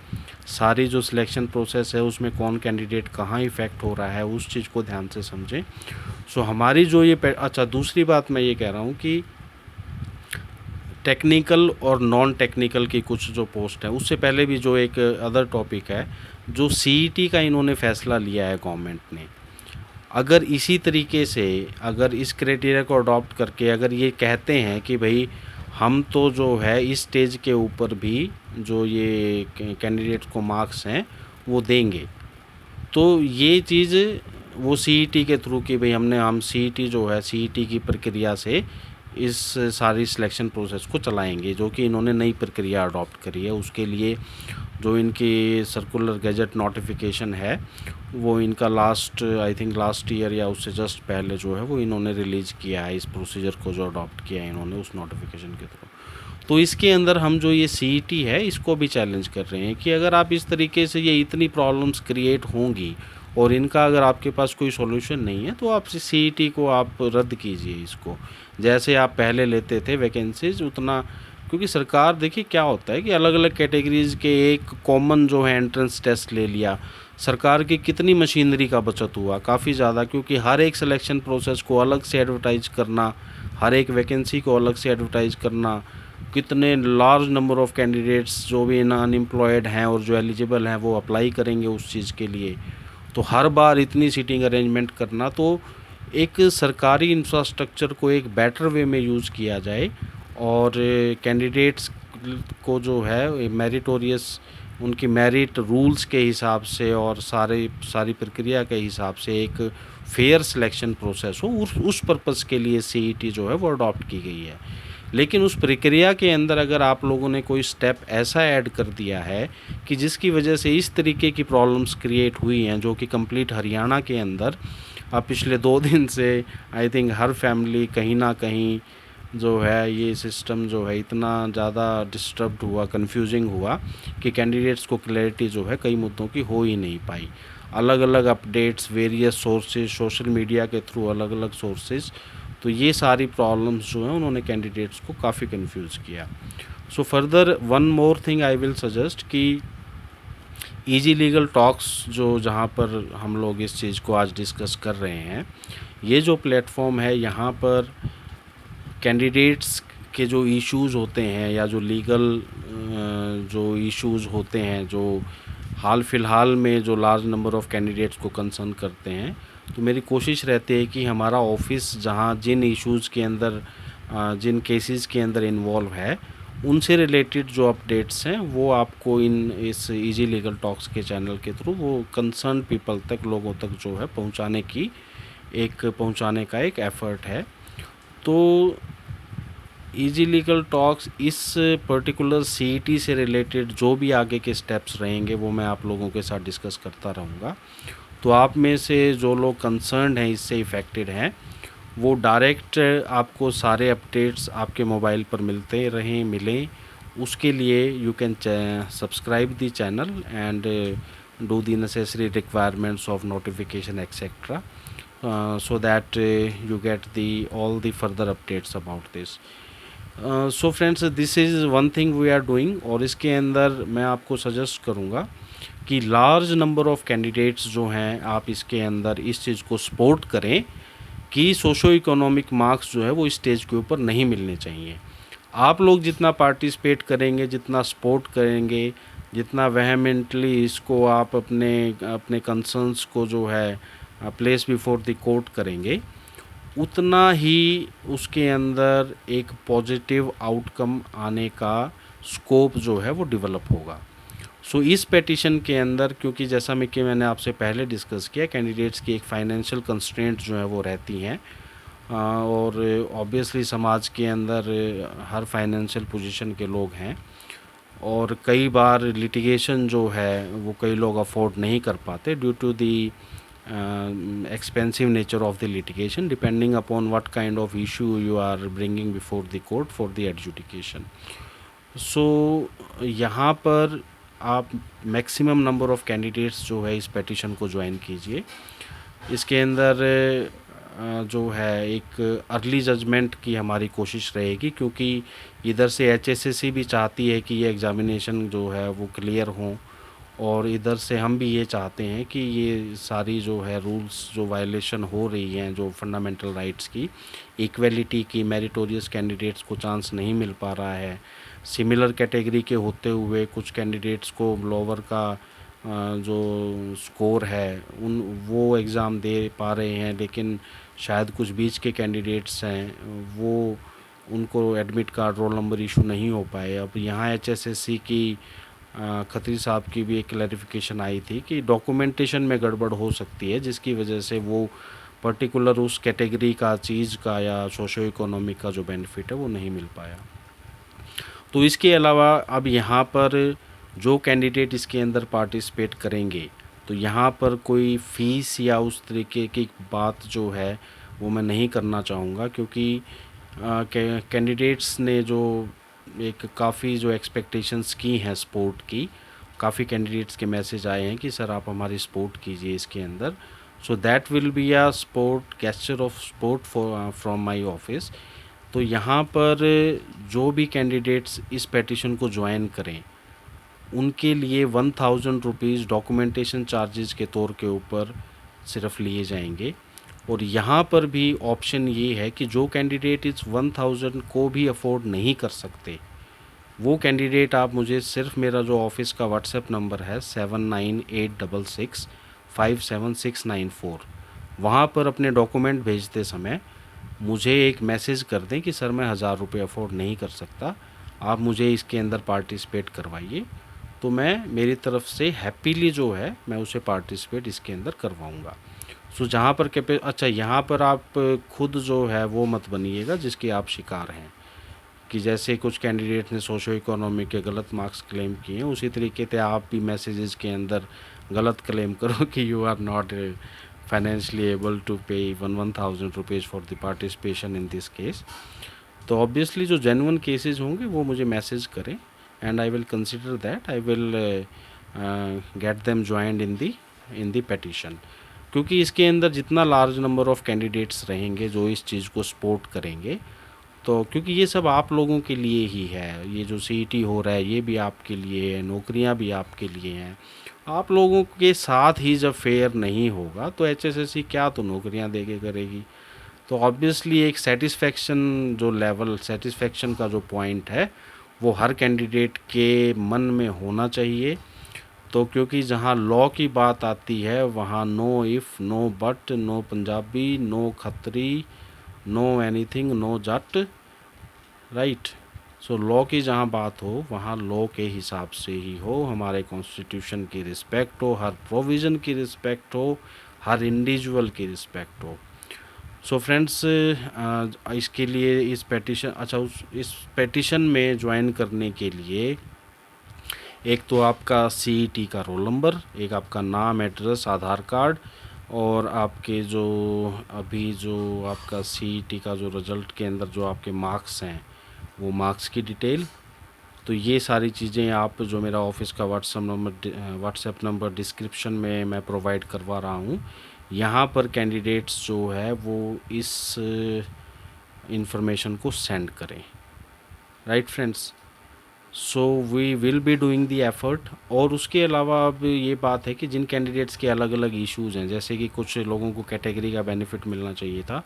सारी जो सिलेक्शन प्रोसेस है उसमें कौन कैंडिडेट कहाँ इफ़ेक्ट हो रहा है उस चीज़ को ध्यान से समझें। सो हमारी जो ये अच्छा, दूसरी बात मैं ये कह रहा हूँ कि टेक्निकल और नॉन टेक्निकल की कुछ जो पोस्ट है, उससे पहले भी जो एक अदर टॉपिक है, जो सीईटी का इन्होंने फ़ैसला लिया है गवर्नमेंट ने, अगर इसी तरीके से, अगर इस क्राइटेरिया को अडॉप्ट करके अगर ये कहते हैं कि भाई हम तो जो है इस स्टेज के ऊपर भी जो ये कैंडिडेट्स को मार्क्स हैं वो देंगे, तो ये चीज़ वो सीईटी के थ्रू कि भाई हम सीईटी जो है सीईटी की प्रक्रिया से इस सारी सिलेक्शन प्रोसेस को चलाएंगे, जो कि इन्होंने नई प्रक्रिया अडॉप्ट करी है। उसके लिए जो इनकी सर्कुलर गैजेट नोटिफिकेशन है वो इनका आई थिंक लास्ट ईयर या उससे जस्ट पहले जो है वो इन्होंने रिलीज़ किया है, इस प्रोसीजर को जो अडॉप्ट किया है इन्होंने उस नोटिफिकेशन के थ्रू। तो इसके अंदर हम जो ये सीईटी है इसको भी चैलेंज कर रहे हैं कि अगर आप इस तरीके से, ये इतनी प्रॉब्लम्स क्रिएट होंगी और इनका अगर आपके पास कोई सॉल्यूशन नहीं है तो आप सीईटी को आप रद्द कीजिए इसको, जैसे आप पहले लेते थे वैकेंसीज उतना, क्योंकि सरकार, देखिए क्या होता है कि अलग अलग कैटेगरीज़ के एक कॉमन जो है एंट्रेंस टेस्ट ले लिया, सरकार की कितनी मशीनरी का बचत हुआ, काफ़ी ज़्यादा, क्योंकि हर एक सिलेक्शन प्रोसेस को अलग से एडवर्टाइज करना, हर एक वैकेंसी को अलग से एडवर्टाइज करना, कितने लार्ज नंबर ऑफ़ कैंडिडेट्स जो भी अनएम्प्लॉयड हैं और जो एलिजिबल हैं वो अप्लाई करेंगे उस चीज़ के लिए, तो हर बार इतनी सीटिंग अरेंजमेंट करना। तो एक सरकारी इंफ्रास्ट्रक्चर को एक बेटर वे में यूज़ किया जाए और कैंडिडेट्स को जो है मेरिटोरियस, उनकी मेरिट रूल्स के हिसाब से और सारी प्रक्रिया के हिसाब से एक फेयर सिलेक्शन प्रोसेस हो, उस पर्पज़ के लिए सीईटी जो है वो अडॉप्ट की गई है। लेकिन उस प्रक्रिया के अंदर अगर आप लोगों ने कोई स्टेप ऐसा ऐड कर दिया है कि जिसकी वजह से इस तरीके की प्रॉब्लम्स क्रिएट हुई हैं, जो कि कंप्लीट हरियाणा के अंदर अब पिछले 2 दिन से आई थिंक हर फैमिली कहीं ना कहीं जो है ये सिस्टम जो है इतना ज़्यादा डिस्टर्ब्ड हुआ, कंफ्यूजिंग हुआ कि कैंडिडेट्स को क्लैरिटी जो है कई मुद्दों की हो ही नहीं पाई। अलग अलग updates, various sources, social media के थ्रू अलग अलग सोर्सेज, तो ये सारी प्रॉब्लम्स जो हैं उन्होंने कैंडिडेट्स को काफ़ी कंफ्यूज किया। So further one more thing I will suggest कि इजी लीगल टॉक्स जो जहाँ पर हम लोग इस चीज़ को आज डिस्कस कर रहे हैं, ये जो प्लेटफॉर्म है यहाँ पर कैंडिडेट्स के जो इश्यूज़ होते हैं या जो लीगल जो इश्यूज़ होते हैं, जो हाल फ़िलहाल में जो लार्ज नंबर ऑफ़ कैंडिडेट्स को कंसर्न करते हैं, तो मेरी कोशिश रहती है कि हमारा ऑफिस जहाँ जिन इश्यूज़ के अंदर जिन केसेस के अंदर इन्वॉल्व है, उनसे रिलेटेड जो अपडेट्स हैं वो आपको इस इजी लीगल टॉक्स के चैनल के थ्रू वो कंसर्न पीपल तक, लोगों तक जो है पहुंचाने का एक एफ़र्ट है। तो इजी लीगल टॉक्स इस पर्टिकुलर सीईटी से रिलेटेड जो भी आगे के स्टेप्स रहेंगे वो मैं आप लोगों के साथ डिस्कस करता रहूँगा। तो आप में से जो लोग कंसर्न्ड हैं, इससे इफ़ेक्टेड हैं, वो डायरेक्ट आपको सारे अपडेट्स आपके मोबाइल पर मिलें, उसके लिए you can subscribe the channel and do the necessary requirements of notification etcetera, so that you get all the further updates about this. So friends, this is one thing we are doing, और इसके अंदर मैं आपको suggest करूँगा कि large number of candidates जो हैं, आप इसके अंदर इस चीज़ को सपोर्ट करें कि सोशो इकोनॉमिक मार्क्स जो है वो स्टेज के ऊपर नहीं मिलने चाहिए। आप लोग जितना पार्टिसिपेट करेंगे, जितना सपोर्ट करेंगे, जितना वेहेमेंटली इसको आप अपने कंसर्न्स को जो है प्लेस बिफोर द कोर्ट करेंगे, उतना ही उसके अंदर एक पॉजिटिव आउटकम आने का स्कोप जो है वो डेवलप होगा। सो इस पेटिशन के अंदर, क्योंकि जैसा मैंने आपसे पहले डिस्कस किया, कैंडिडेट्स की एक फाइनेंशियल कंस्ट्रेंट जो है वो रहती हैं, और ऑब्वियसली समाज के अंदर हर फाइनेंशियल पोजीशन के लोग हैं, और कई बार लिटिगेशन जो है वो कई लोग अफोर्ड नहीं कर पाते due to the expensive nature of the litigation, depending upon what kind of issue you are bringing before the court for the adjudication. So यहाँ पर आप मैक्सिमम नंबर ऑफ़ कैंडिडेट्स जो है इस पेटिशन को ज्वाइन कीजिए। इसके अंदर जो है एक अर्ली जजमेंट की हमारी कोशिश रहेगी, क्योंकि इधर से HSSC भी चाहती है कि ये एग्ज़ामिनेशन जो है वो क्लियर हों, और इधर से हम भी ये चाहते हैं कि ये सारी जो है रूल्स जो वायलेशन हो रही हैं, जो फंडामेंटल राइट्स की, इक्वलिटी की, मेरिटोरियस कैंडिडेट्स को चांस नहीं मिल पा रहा है, सिमिलर कैटेगरी के होते हुए कुछ कैंडिडेट्स को लोअर का जो स्कोर है वो एग्ज़ाम दे पा रहे हैं, लेकिन शायद कुछ बीच के कैंडिडेट्स हैं वो उनको admit card, roll number issue नहीं हो पाए। अब यहाँ HSSC की खत्री साहब की भी एक क्लैरिफिकेशन आई थी कि डॉक्यूमेंटेशन में गड़बड़ हो सकती है, जिसकी वजह से वो पर्टिकुलर उस कैटेगरी का चीज़ का या सोशो इकोनॉमिक का जो बेनिफिट है वो नहीं मिल पाया। तो इसके अलावा अब यहाँ पर जो कैंडिडेट इसके अंदर पार्टिसिपेट करेंगे, तो यहाँ पर कोई फ़ीस या उस तरीके की बात जो है वो मैं नहीं करना चाहूँगा, क्योंकि कैंडिडेट्स ने जो एक काफ़ी जो एक्सपेक्टेशंस की हैं सपोर्ट की, काफ़ी कैंडिडेट्स के मैसेज आए हैं कि सर आप हमारी सपोर्ट कीजिए इसके अंदर। So that will be a support, gesture of support from my office. तो यहाँ पर जो भी कैंडिडेट्स इस पेटिशन को ज्वाइन करें, उनके लिए 1000 रुपीज़ डॉक्यूमेंटेशन चार्जेस के तौर के ऊपर सिर्फ लिए जाएंगे। और यहाँ पर भी ऑप्शन ये है कि जो कैंडिडेट इस 1000 को भी अफोर्ड नहीं कर सकते, वो कैंडिडेट आप मुझे सिर्फ मेरा जो ऑफिस का व्हाट्सएप नंबर है 7986657694, वहाँ पर अपने डॉक्यूमेंट भेजते समय मुझे एक मैसेज कर दें कि सर मैं 1000 रुपये अफोर्ड नहीं कर सकता, आप मुझे इसके अंदर पार्टिसिपेट करवाइए, तो मैं मेरी तरफ से हैप्पीली जो है मैं उसे पार्टिसिपेट इसके अंदर करवाऊँगा। सो जहाँ पर अच्छा, यहाँ पर आप खुद जो है वो मत बनिएगा जिसके आप शिकार हैं, कि जैसे कुछ कैंडिडेट ने सोशो इकोनॉमिक के गलत मार्क्स क्लेम किए हैं, उसी तरीके से आप भी मैसेजेस के अंदर गलत क्लेम करो कि you are not financially able to pay 1000 rupees for the participation in this case. तो ऑब्वियसली जो जेन्युइन केसेस होंगे वो मुझे मैसेज करें, and I will consider that, I will get them joined in the petition. क्योंकि इसके अंदर जितना लार्ज नंबर ऑफ कैंडिडेट्स रहेंगे जो इस चीज़ को सपोर्ट करेंगे, तो क्योंकि ये सब आप लोगों के लिए ही है, ये जो सीईटी हो रहा है ये भी आपके लिए है, नौकरियां भी आपके लिए हैं। आप लोगों के साथ ही जब फेयर नहीं होगा तो एचएसएससी क्या तो नौकरियां देके करेगी। तो ऑब्वियसली एक सेटिस्फेक्शन जो लेवल, सेटिस्फेक्शन का जो पॉइंट है वो हर कैंडिडेट के मन में होना चाहिए। तो क्योंकि जहाँ लॉ की बात आती है वहाँ no if, no but, no Punjabi, no Khatri, no anything, no Jat, right. So law की जहाँ बात हो वहाँ लॉ के हिसाब से ही हो, हमारे कॉन्स्टिट्यूशन की रिस्पेक्ट हो, हर प्रोविज़न की रिस्पेक्ट हो, हर इंडिविजुअल की रिस्पेक्ट हो। सो फ्रेंड्स, इसके लिए इस पेटिशन, अच्छा इस पेटिशन में ज्वाइन करने के लिए एक तो आपका सीईटी का रोल नंबर, एक आपका नाम, एड्रेस, आधार कार्ड, और आपके जो अभी जो आपका सीईटी का जो रिज़ल्ट के अंदर जो आपके मार्क्स हैं वो मार्क्स की डिटेल। तो ये सारी चीज़ें आप जो मेरा ऑफिस का व्हाट्सएप नंबर डिस्क्रिप्शन में मैं प्रोवाइड करवा रहा हूँ, यहाँ पर कैंडिडेट्स जो है वो इस इंफॉर्मेशन को सेंड करें, right friends. So we will be doing the effort. और उसके अलावा अब ये बात है कि जिन कैंडिडेट्स के अलग अलग इश्यूज़ हैं, जैसे कि कुछ लोगों को कैटेगरी का बेनिफिट मिलना चाहिए था,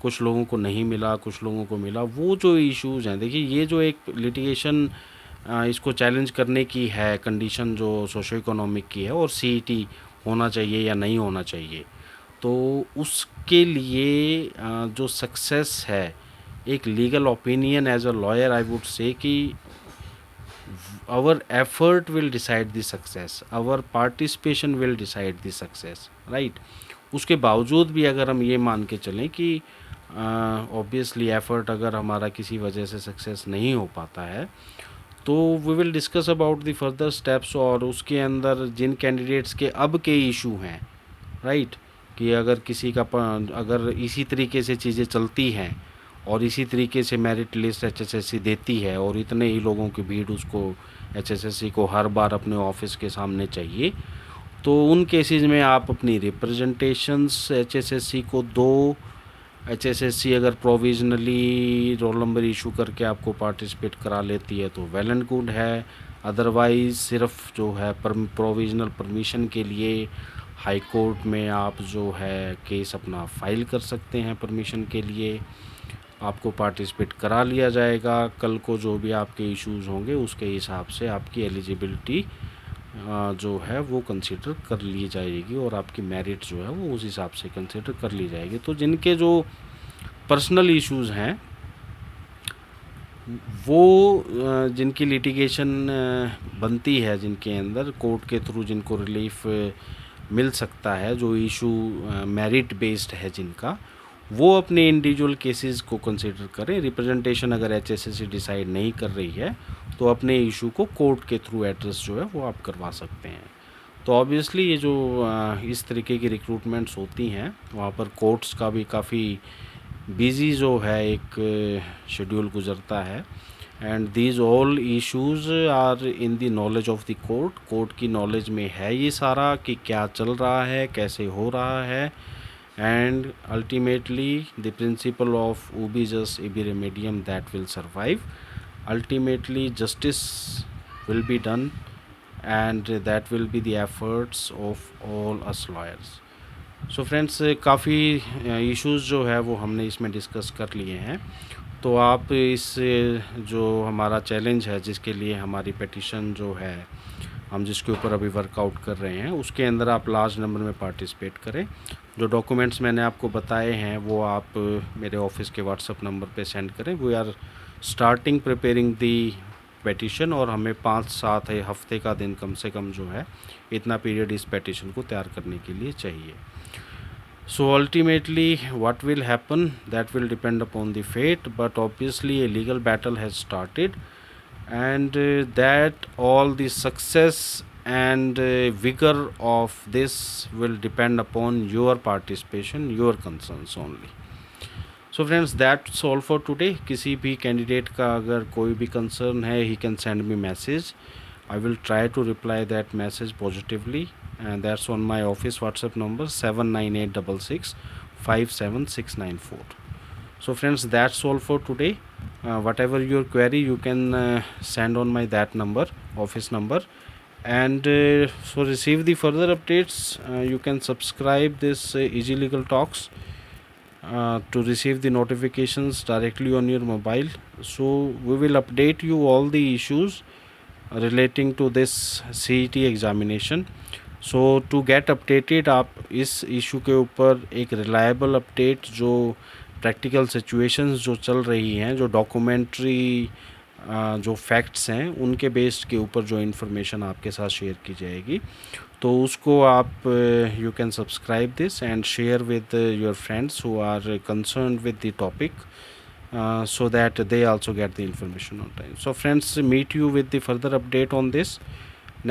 कुछ लोगों को नहीं मिला, कुछ लोगों को मिला, वो जो इश्यूज़ हैं, देखिए ये जो एक लिटिगेशन इसको चैलेंज करने की है कंडीशन जो सोशो इकोनॉमिक की है, और सीईटी होना चाहिए या नहीं होना चाहिए, तो उसके लिए जो सक्सेस है, एक legal opinion as a lawyer I would say कि our effort will decide the success, our participation will decide the success, right। उसके बावजूद भी अगर हम ये मान के चलें कि ऑब्वियसली एफ़र्ट अगर हमारा किसी वजह से सक्सेस नहीं हो पाता है, तो we will discuss about the further steps. और उसके अंदर जिन कैंडिडेट्स के अब के इशू हैं, राइट, कि अगर किसी का अगर इसी तरीके से चीज़ें चलती हैं और इसी तरीके से मेरिट लिस्ट एचएसएससी देती है और इतने ही लोगों की भीड़ उसको एचएसएससी को हर बार अपने ऑफिस के सामने चाहिए, तो उन केसेस में आप अपनी रिप्रेजेंटेशंस एचएसएससी को दो। एचएसएससी अगर प्रोविजनली रोल नंबर इशू करके आपको पार्टिसिपेट करा लेती है तो वेल एंड गुड है, अदरवाइज़ सिर्फ जो है प्रोविजनल परमिशन के लिए हाई कोर्ट में आप जो है केस अपना फाइल कर सकते हैं। परमिशन के लिए आपको पार्टिसिपेट करा लिया जाएगा। कल को जो भी आपके इश्यूज़ होंगे उसके हिसाब से आपकी एलिजिबिलिटी जो है वो कंसिडर कर ली जाएगी और आपकी मेरिट जो है वो उस हिसाब से कंसिडर कर ली जाएगी। तो जिनके जो पर्सनल इश्यूज़ हैं वो जिनकी लिटिगेशन बनती है, जिनके अंदर कोर्ट के थ्रू जिनको रिलीफ मिल सकता है, जो इशू मेरिट बेस्ड है जिनका, वो अपने इंडिविजुअल केसेस को कंसिडर करें। रिप्रेजेंटेशन अगर एचएसएससी डिसाइड नहीं कर रही है तो अपने इशू को कोर्ट के थ्रू एड्रेस जो है वो आप करवा सकते हैं। तो ऑब्वियसली ये जो इस तरीके की रिक्रूटमेंट्स होती हैं वहाँ पर कोर्ट्स का भी काफ़ी बिजी जो है एक शेड्यूल गुजरता है, and these all issues are in the knowledge of the court. Court की नॉलेज में है ये सारा कि क्या चल रहा है, कैसे हो रहा है, and ultimately the principle of ubi jus ibi remedium that will survive. Ultimately justice will be done, and that will be the efforts of all us lawyers. So friends, काफ़ी इश्यूज़ जो है वो हमने इसमें डिस्कस कर लिए हैं। तो आप इस जो हमारा चैलेंज है जिसके लिए हमारी पेटिशन जो है हम जिसके ऊपर अभी वर्कआउट कर रहे हैं, उसके अंदर आप लार्ज नंबर में पार्टिसिपेट करें। जो डॉक्यूमेंट्स मैंने आपको बताए हैं वो आप मेरे ऑफिस के व्हाट्सएप नंबर पे सेंड करें। We are starting preparing the petition, और हमें 5-7 हफ्ते का दिन कम से कम जो है इतना पीरियड इस पेटिशन को तैयार करने के लिए चाहिए। So ultimately what will happen, that will depend upon the fate, but obviously a legal battle has started, and that all the success and vigor of this will depend upon your participation, your concerns only. So friends that's all for today. किसी भी candidate का अगर कोई भी concern है, he can send me message. I will try to reply that message positively, and that's on my office WhatsApp number 79866 57694. So friends, that's all for today. Whatever your query, you can send on my that number, office number. And so receive the further updates, you can subscribe this Easy Legal Talks to receive the notifications directly on your mobile. So we will update you all the issues relating to this CET examination. So to get updated, आप इस issue के ऊपर एक reliable update, जो practical situations जो चल रही हैं, जो डॉक्यूमेंट्री जो फैक्ट्स हैं, उनके बेस्ड के ऊपर जो इन्फॉर्मेशन आपके साथ शेयर की जाएगी, तो उसको आप you can subscribe this and share with your friends who are concerned with the topic, so that they also get the information on time. So friends, meet you with the further update on this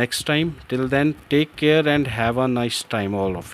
next time. Till then, take care and have a nice time all of you.